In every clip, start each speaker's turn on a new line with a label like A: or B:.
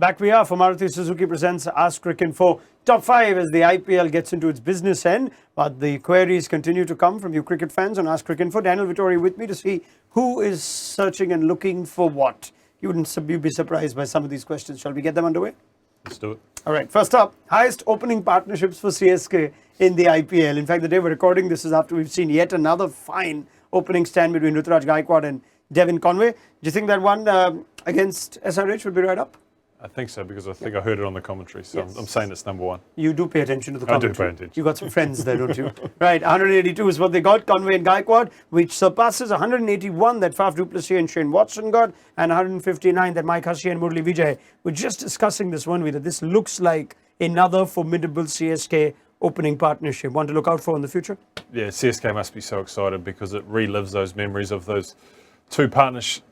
A: Back we are for Maruti Suzuki presents Ask Cricinfo Top 5 as the IPL gets into its business end. But the queries continue to come from you cricket fans on Ask Cricinfo. Daniel Vittori with me to see who is searching and looking for what. You wouldn't be surprised by some of these questions. Shall we get them underway?
B: Let's do it.
A: All right, first up, highest opening partnerships for CSK in the IPL. In fact, the day we're recording this is after we've seen yet another fine opening stand between Ruturaj Gaikwad and Devin Conway. Do you think that one against SRH would be right up?
B: I think so, because I think I heard it on the commentary, so yes. I'm saying it's number one.
A: You do pay attention to the commentary.
B: I do pay attention.
A: You got some friends there, don't you? Right, 182 is what they got, Conway and Gaikwad, which surpasses 181 that Faf du Plessis and Shane Watson got, and 159 that Mike Hussey and Murli Vijay. We're just discussing this one, that this looks like another formidable CSK opening partnership. One to look out for in the future?
B: Yeah, CSK must be so excited because it relives those memories of those two partnerships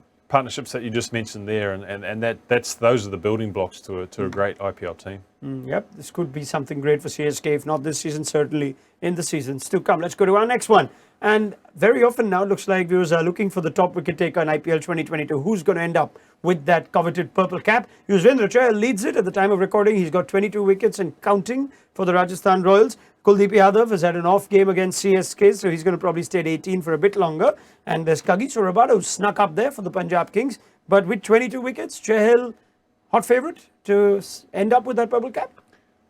B: that you just mentioned there, and those are the building blocks to a great IPL team.
A: Yep, this could be something great for CSK, if not this season, certainly in the seasons to come. Let's go to our next one. And very often now it looks like viewers are looking for the top wicket taker in IPL 2022. Who's going to end up with that coveted purple cap? Yuzvendra Chahal leads it at the time of recording. He's got 22 wickets and counting for the Rajasthan Royals. Kuldeep Yadav has had an off game against CSK, so he's going to probably stay at 18 for a bit longer. And there's Kagiso Rabada, who snuck up there for the Punjab Kings. But with 22 wickets, Chahal, hot favourite to end up with that purple cap?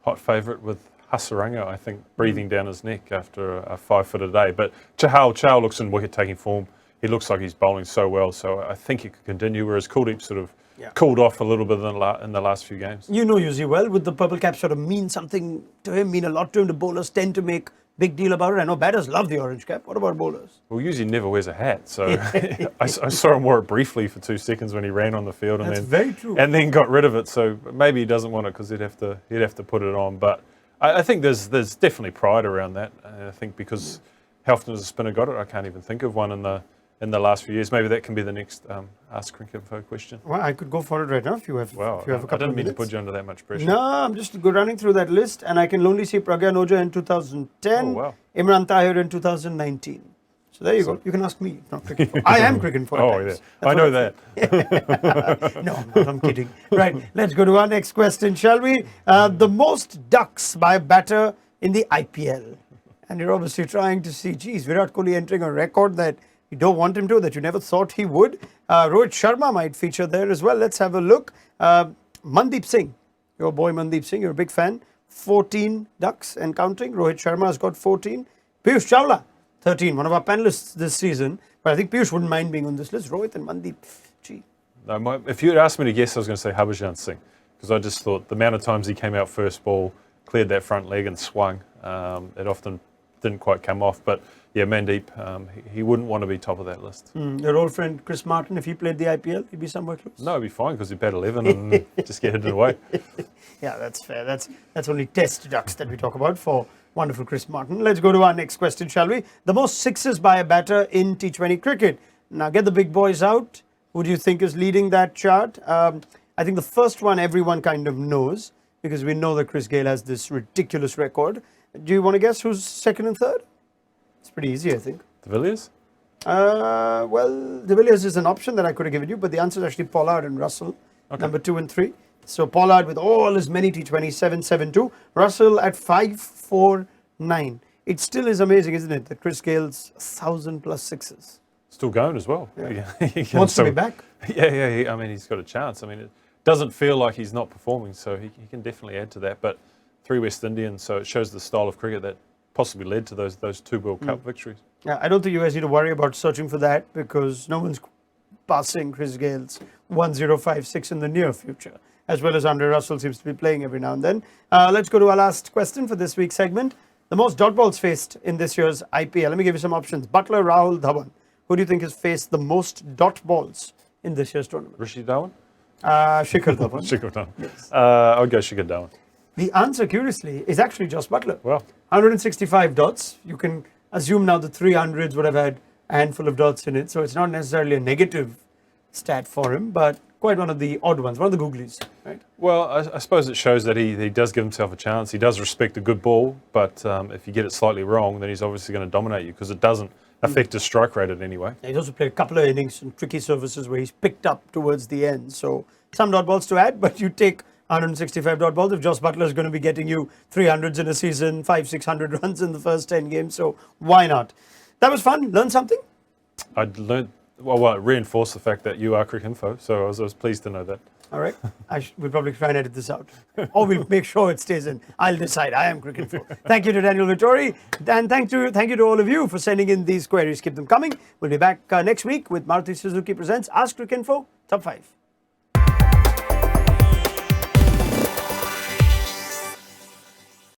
B: Hot favourite with Hasaranga, I think, breathing down his neck after a 5 foot a day. But Chahal looks in wicket-taking form. He looks like he's bowling so well, so I think he could continue, whereas Kuldeep sort of cooled off a little bit in the last few games.
A: You know Yuzi well, would the purple cap sort of mean something to him, mean a lot to him? The bowlers tend to make big deal about it. I know batters love the orange cap. What about bowlers?
B: Well, Yuzi never wears a hat, so I saw him wear it briefly for 2 seconds when he ran on the field, and then got rid of it. So maybe he doesn't want it because he'd have to put it on. But I think there's definitely pride around that. I think because how often has a spinner got it? I can't even think of one in the last few years. Maybe that can be the next Ask Cricinfo question.
A: Well, I could go for it right now if you have.
B: Wow,
A: if you have a couple
B: I didn't
A: of
B: mean
A: minutes.
B: to put you under that much pressure.
A: No, I'm just running through that list, and I can only see Pragyan Oja in 2010, Imran Tahir in 2019. So there you go. You can ask me, not Cricinfo. I am Cricinfo.
B: Oh, yeah. I know that.
A: No, I'm kidding. Right, let's go to our next question, shall we? The most ducks by a batter in the IPL. And you're obviously trying to see, geez, Virat Kohli entering a record that you don't want him to, that you never thought he would. Rohit Sharma might feature there as well. Let's have a look. Mandeep Singh, your boy Mandeep Singh, you're a big fan. 14 ducks and counting. Rohit Sharma has got 14. Piyush Chawla, 13. One of our panelists this season. But I think Piyush wouldn't mind being on this list. Rohit and Mandeep, gee.
B: No, if you had asked me to guess, I was going to say Harbhajan Singh, because I just thought the amount of times he came out first ball, cleared that front leg and swung, it often didn't quite come off. But yeah, Mandeep, he wouldn't want to be top of that list.
A: Your old friend Chris Martin, if he played the IPL, he'd be somewhere close?
B: No, he'd be fine because he'd bat 11 and just get hit away.
A: Yeah, that's fair. That's only test ducks that we talk about for wonderful Chris Martin. Let's go to our next question, shall we? The most sixes by a batter in T20 cricket. Now get the big boys out. Who do you think is leading that chart? I think the first one everyone kind of knows, because we know that Chris Gayle has this ridiculous record. Do you want to guess who's second and third? It's pretty easy, I think.
B: De Villiers?
A: Well, De Villiers is an option that I could have given you, but the answer is actually Pollard and Russell, number 2 and 3. So Pollard with all his many T20s, 7-7-2. Russell at 5-4-9. It still is amazing, isn't it, that Chris Gayle's 1,000+ sixes.
B: Still going as well.
A: Yeah. Wants to be back.
B: Yeah. I mean, he's got a chance. I mean, it doesn't feel like he's not performing, so he can definitely add to that. But 3 West Indians, so it shows the style of cricket that possibly led to those 2 World Cup victories.
A: Yeah, I don't think you guys need to worry about searching for that, because no one's passing Chris Gayle's 1056 in the near future, as well as Andre Russell seems to be playing every now and then. Let's go to our last question for this week's segment. The most dot balls faced in this year's IPL. Let me give you some options. Butler, Rahul, Dhawan. Who do you think has faced the most dot balls in this year's tournament?
B: Rishi Dhawan?
A: Shikhar Dhawan.
B: Shikhar Dhawan.
A: Yes.
B: I'll go Shikhar Dhawan.
A: The answer, curiously, is actually Joss Butler.
B: Well,
A: 165 dots. You can assume now the 300s would have had a handful of dots in it, so it's not necessarily a negative stat for him, but quite one of the odd ones, one of the googlies, right?
B: Well, I suppose it shows that he does give himself a chance. He does respect a good ball, but if you get it slightly wrong, then he's obviously going to dominate you because it doesn't affect his strike rate in any way.
A: He's also played a couple of innings and tricky surfaces where he's picked up towards the end. So some dot balls to add, but you take 165 dot balls if Joss Butler is going to be getting you 300s in a season, 500-600 runs in the first 10 games. So why not? That was fun. Learn something?
B: I learned, well, it reinforced the fact that you are Cricinfo, so I was pleased to know that.
A: All right. We'll probably try and edit this out. Or we'll make sure it stays in. I'll decide. I am Cricinfo. Thank you to Daniel Vittori. And thank you to all of you for sending in these queries. Keep them coming. We'll be back next week with Maruti Suzuki Presents Ask Cricinfo Top 5.